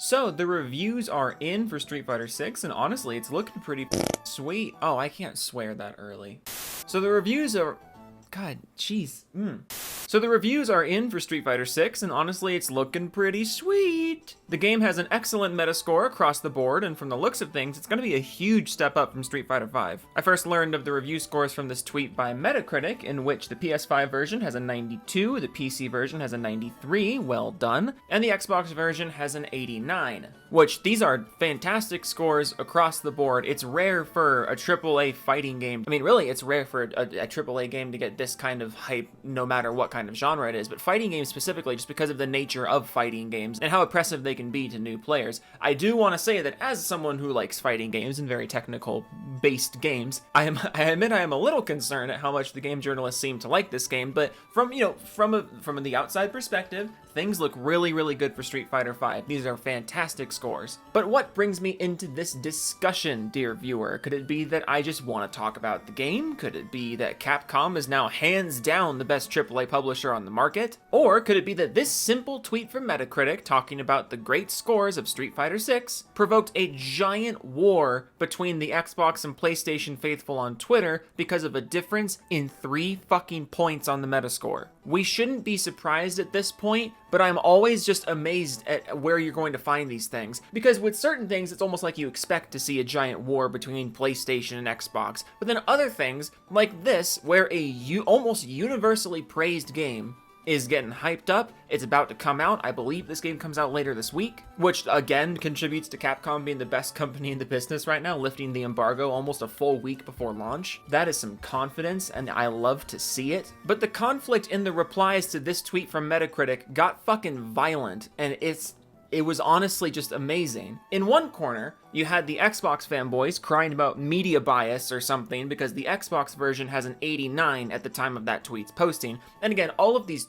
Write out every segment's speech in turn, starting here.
So the reviews are in for Street Fighter 6, and honestly, it's looking pretty sweet. Oh, I can't swear that early. So the reviews are... God, jeez. So the reviews are in for Street Fighter 6, and honestly, it's looking pretty sweet. The game has an excellent metascore across the board, and from the looks of things, it's going to be a huge step up from Street Fighter 5. I first learned of the review scores from this tweet by Metacritic, in which the PS5 version has a 92, the PC version has a 93, well done, and the Xbox version has an 89. Which, these are fantastic scores across the board. It's rare for a AAA fighting game. I mean, really, it's rare for a AAA game to get this kind of hype, no matter what kind of genre it is, but fighting games specifically, just because of the nature of fighting games and how oppressive they can be to new players. I do want to say that as someone who likes fighting games and very technical based games, I admit I am a little concerned at how much the game journalists seem to like this game, but from the outside perspective, things look really, really good for Street Fighter 5. These are fantastic scores. But what brings me into this discussion, dear viewer? Could it be that I just want to talk about the game? Could it be that Capcom is now hands down the best AAA publisher on the market? Or could it be that this simple tweet from Metacritic talking about the great scores of Street Fighter 6 provoked a giant war between the Xbox and PlayStation faithful on Twitter because of a difference in 3 fucking points on the Metascore? We shouldn't be surprised at this point, but I'm always just amazed at where you're going to find these things. Because with certain things, it's almost like you expect to see a giant war between PlayStation and Xbox. But then other things, like this, where a almost universally praised game is getting hyped up. It's about to come out. I believe this game comes out later this week, which again contributes to Capcom being the best company in the business right now, lifting the embargo almost a full week before launch. That is some confidence, and I love to see it. But the conflict in the replies to this tweet from Metacritic got fucking violent, and it was honestly just amazing. In one corner, you had the Xbox fanboys crying about media bias or something because the Xbox version has an 89 at the time of that tweet's posting. And again, all of these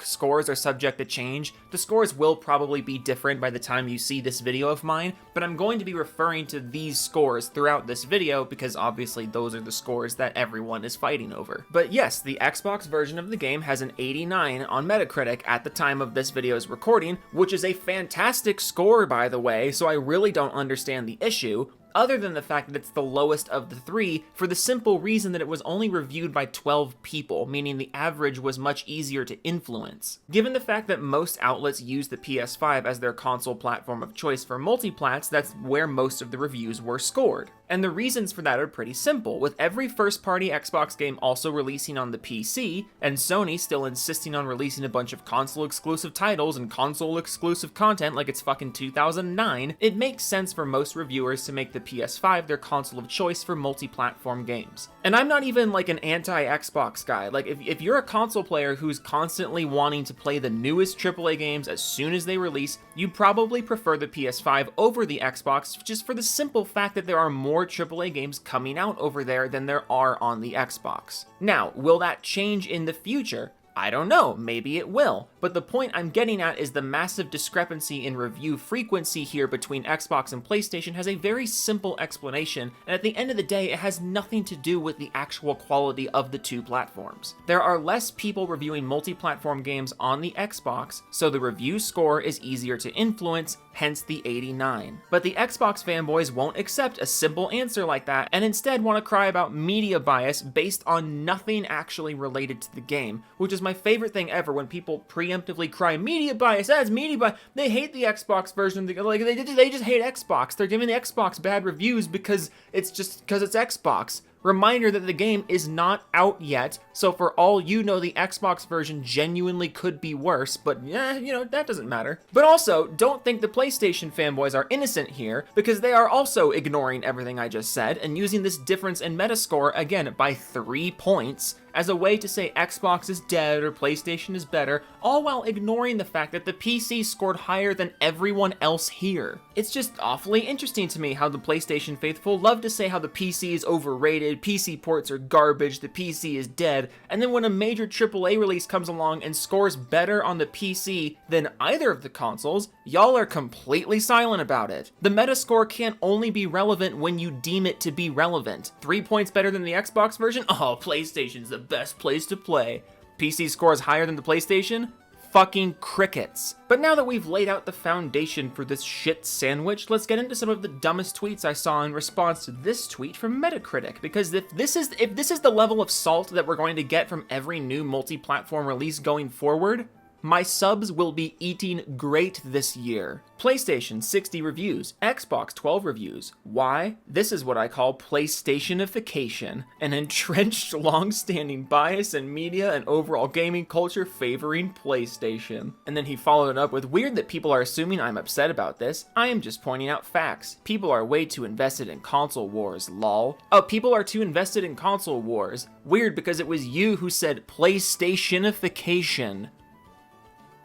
scores are subject to change. The scores will probably be different by the time you see this video of mine, but I'm going to be referring to these scores throughout this video because obviously those are the scores that everyone is fighting over. But yes, the Xbox version of the game has an 89 on Metacritic at the time of this video's recording, which is a fantastic score, by the way, so I really don't understand the issue, other than the fact that it's the lowest of the 3, for the simple reason that it was only reviewed by 12 people, meaning the average was much easier to influence. Given the fact that most outlets use the PS5 as their console platform of choice for multiplats, that's where most of the reviews were scored. And the reasons for that are pretty simple, with every first-party Xbox game also releasing on the PC, and Sony still insisting on releasing a bunch of console-exclusive titles and console-exclusive content like it's fucking 2009, it makes sense for most reviewers to make the PS5 their console of choice for multi-platform games. And I'm not even like an anti-Xbox guy. Like, if you're a console player who's constantly wanting to play the newest AAA games as soon as they release, you probably prefer the PS5 over the Xbox just for the simple fact that there are more AAA games coming out over there than there are on the Xbox. Now, will that change in the future? I don't know, maybe it will, but the point I'm getting at is the massive discrepancy in review frequency here between Xbox and PlayStation has a very simple explanation, and at the end of the day, it has nothing to do with the actual quality of the two platforms. There are less people reviewing multi-platform games on the Xbox, so the review score is easier to influence, hence the 89. But the Xbox fanboys won't accept a simple answer like that, and instead want to cry about media bias based on nothing actually related to the game, which is my favorite thing ever when people preemptively cry media bias, that's media bias. They hate the Xbox version. They just hate Xbox. They're giving the Xbox bad reviews because it's Xbox. Reminder that the game is not out yet, so for all you know, the Xbox version genuinely could be worse, but that doesn't matter. But also, don't think the PlayStation fanboys are innocent here, because they are also ignoring everything I just said and using this difference in Metascore, again, by 3 points, as a way to say Xbox is dead or PlayStation is better, all while ignoring the fact that the PC scored higher than everyone else here. It's just awfully interesting to me how the PlayStation faithful love to say how the PC is overrated, PC ports are garbage, the PC is dead, and then when a major AAA release comes along and scores better on the PC than either of the consoles, y'all are completely silent about it. The Metascore can't only be relevant when you deem it to be relevant. 3 points better than the Xbox version? Oh, PlayStation's the best place to play. PC scores higher than the PlayStation? fucking crickets. But now that we've laid out the foundation for this shit sandwich, let's get into some of the dumbest tweets I saw in response to this tweet from Metacritic. Because if this is the level of salt that we're going to get from every new multi-platform release going forward, my subs will be eating great this year. PlayStation 60 reviews, Xbox 12 reviews. Why? This is what I call PlayStationification, an entrenched long-standing bias in media and overall gaming culture favoring PlayStation. And then he followed it up with, weird that people are assuming I'm upset about this. I am just pointing out facts. People are way too invested in console wars, lol. Oh, people are too invested in console wars. Weird because it was you who said PlayStationification.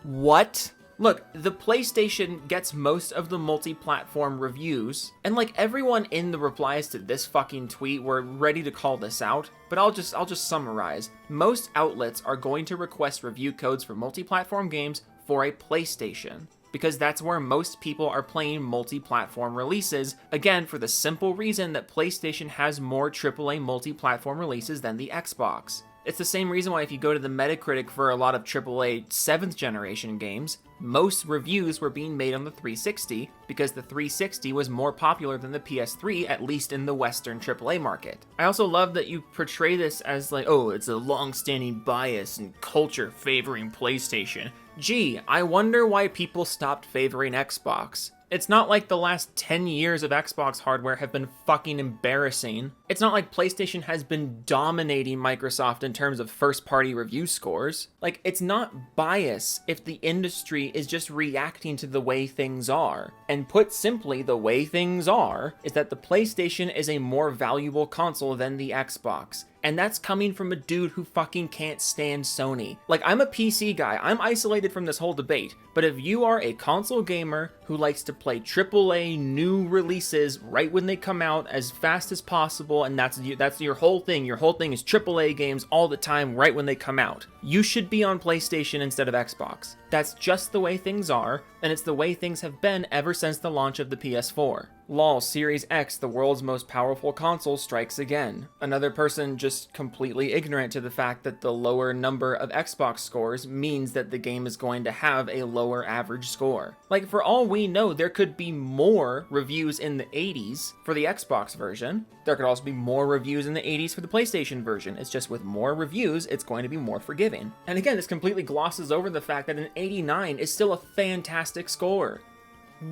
What? Look, the PlayStation gets most of the multi-platform reviews, and like everyone in the replies to this fucking tweet were ready to call this out, but I'll just summarize. Most outlets are going to request review codes for multi-platform games for a PlayStation, because that's where most people are playing multi-platform releases, again for the simple reason that PlayStation has more AAA multi-platform releases than the Xbox. It's the same reason why if you go to the Metacritic for a lot of AAA 7th generation games, most reviews were being made on the 360 because the 360 was more popular than the PS3, at least in the Western AAA market. I also love that you portray this as like, oh, it's a long-standing bias and culture favoring PlayStation. Gee, I wonder why people stopped favoring Xbox. It's not like the last 10 years of Xbox hardware have been fucking embarrassing. It's not like PlayStation has been dominating Microsoft in terms of first-party review scores. Like, it's not bias if the industry is just reacting to the way things are. And put simply, the way things are is that the PlayStation is a more valuable console than the Xbox. And that's coming from a dude who fucking can't stand Sony. Like, I'm a PC guy, I'm isolated from this whole debate, but if you are a console gamer who likes to play AAA new releases right when they come out as fast as possible, and that's your whole thing is AAA games all the time right when they come out, you should be on PlayStation instead of Xbox. That's just the way things are, and it's the way things have been ever since the launch of the PS4. Lol, Series X, the world's most powerful console, strikes again. Another person just completely ignorant to the fact that the lower number of Xbox scores means that the game is going to have a lower average score. Like, for all we know, there could be more reviews in the 80s for the Xbox version. There could also be more reviews in the 80s for the PlayStation version. It's just with more reviews, it's going to be more forgiving. And again, this completely glosses over the fact that an 89 is still a fantastic score.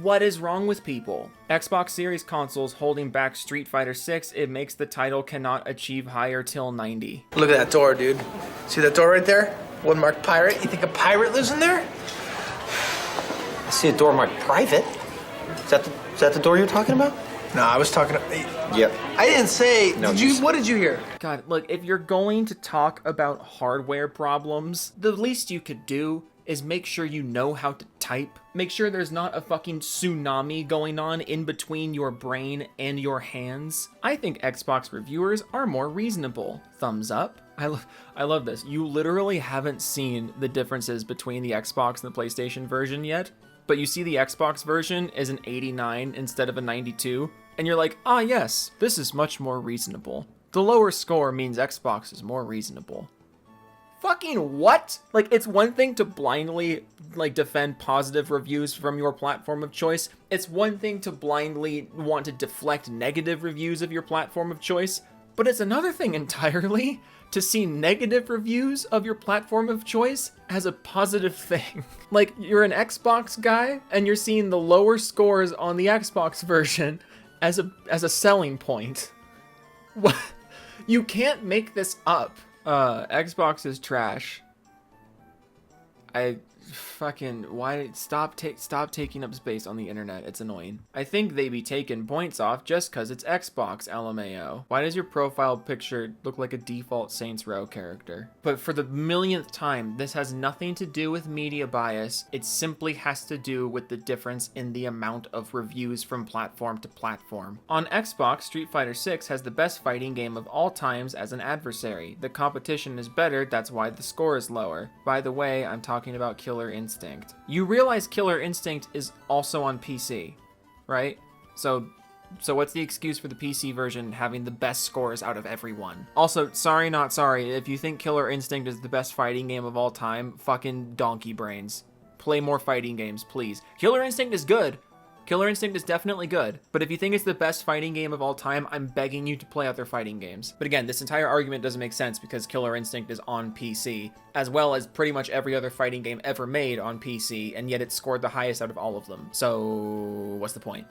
What is wrong with people? Xbox Series consoles holding back Street Fighter 6, it makes the title cannot achieve higher till 90. Look at that door, dude. See that door right there? One marked pirate. You think a pirate lives in there? I see a door marked private. Is that the door you're talking about? No, I was talking. Yep. I didn't say. No, What did you hear? God, look, if you're going to talk about hardware problems, the least you could do is make sure you know how to type. Make sure there's not a fucking tsunami going on in between your brain and your hands. I think Xbox reviewers are more reasonable. Thumbs up. I love this. You literally haven't seen the differences between the Xbox and the PlayStation version yet, but you see the Xbox version is an 89 instead of a 92, and you're like, ah yes, this is much more reasonable. The lower score means Xbox is more reasonable. Fucking what? Like, it's one thing to blindly, like, defend positive reviews from your platform of choice. It's one thing to blindly want to deflect negative reviews of your platform of choice. But it's another thing entirely to see negative reviews of your platform of choice as a positive thing. Like, you're an Xbox guy, and you're seeing the lower scores on the Xbox version as a selling point. What? You can't make this up. Xbox is trash. Why stop taking up space on the internet? It's annoying. I think they be taking points off just cause it's Xbox, LMAO. Why does your profile picture look like a default Saints Row character? But for the millionth time, this has nothing to do with media bias. It simply has to do with the difference in the amount of reviews from platform to platform. On Xbox, Street Fighter 6 has the best fighting game of all times as an adversary. The competition is better, that's why the score is lower. By the way, I'm talking about Killer Instinct. You realize Killer Instinct is also on PC, right? So So what's the excuse for the PC version having the best scores out of everyone? Also, sorry not sorry, if you think Killer Instinct is the best fighting game of all time, fucking donkey brains. Play more fighting games, please. Killer Instinct is good. Killer Instinct is definitely good, but if you think it's the best fighting game of all time, I'm begging you to play other fighting games. But again, this entire argument doesn't make sense because Killer Instinct is on PC, as well as pretty much every other fighting game ever made on PC, and yet it scored the highest out of all of them. So, what's the point?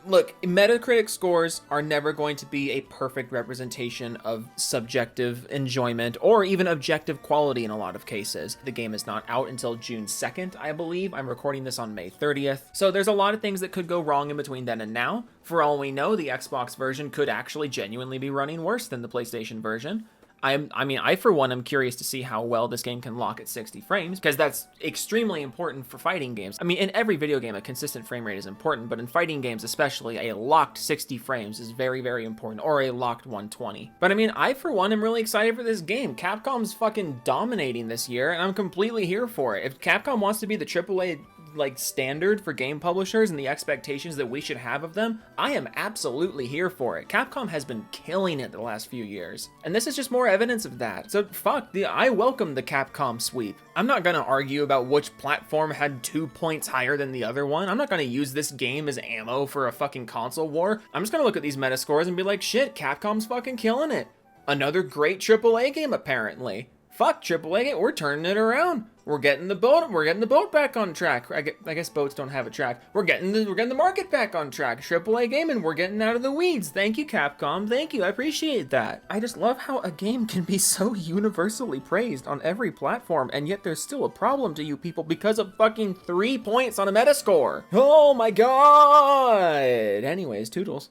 Look, Metacritic scores are never going to be a perfect representation of subjective enjoyment, or even objective quality in a lot of cases. The game is not out until June 2nd, I believe. I'm recording this on May 30th. So there's a lot of things that could go wrong in between then and now. For all we know, the Xbox version could actually genuinely be running worse than the PlayStation version. I for one am curious to see how well this game can lock at 60 frames, because that's extremely important for fighting games. I mean, in every video game, a consistent frame rate is important, but in fighting games especially, a locked 60 frames is very, very important, or a locked 120. But I mean, I for one am really excited for this game. Capcom's fucking dominating this year, and I'm completely here for it. If Capcom wants to be the AAA standard for game publishers and the expectations that we should have of them, I am absolutely here for it. Capcom has been killing it the last few years, and this is just more evidence of that. So I welcome the Capcom sweep. I'm not gonna argue about which platform had 2 points higher than the other one. I'm not gonna use this game as ammo for a fucking console war. I'm just gonna look at these metascores and be like, shit, Capcom's fucking killing it. Another great AAA game, apparently. Fuck AAA, we're turning it around. We're getting the boat back on track. I guess boats don't have a track. We're getting the market back on track. AAA gaming, we're getting out of the weeds. Thank you, Capcom. Thank you. I appreciate that. I just love how a game can be so universally praised on every platform, and yet there's still a problem to you people because of fucking 3 points on a Metascore. Oh my god. Anyways, toodles.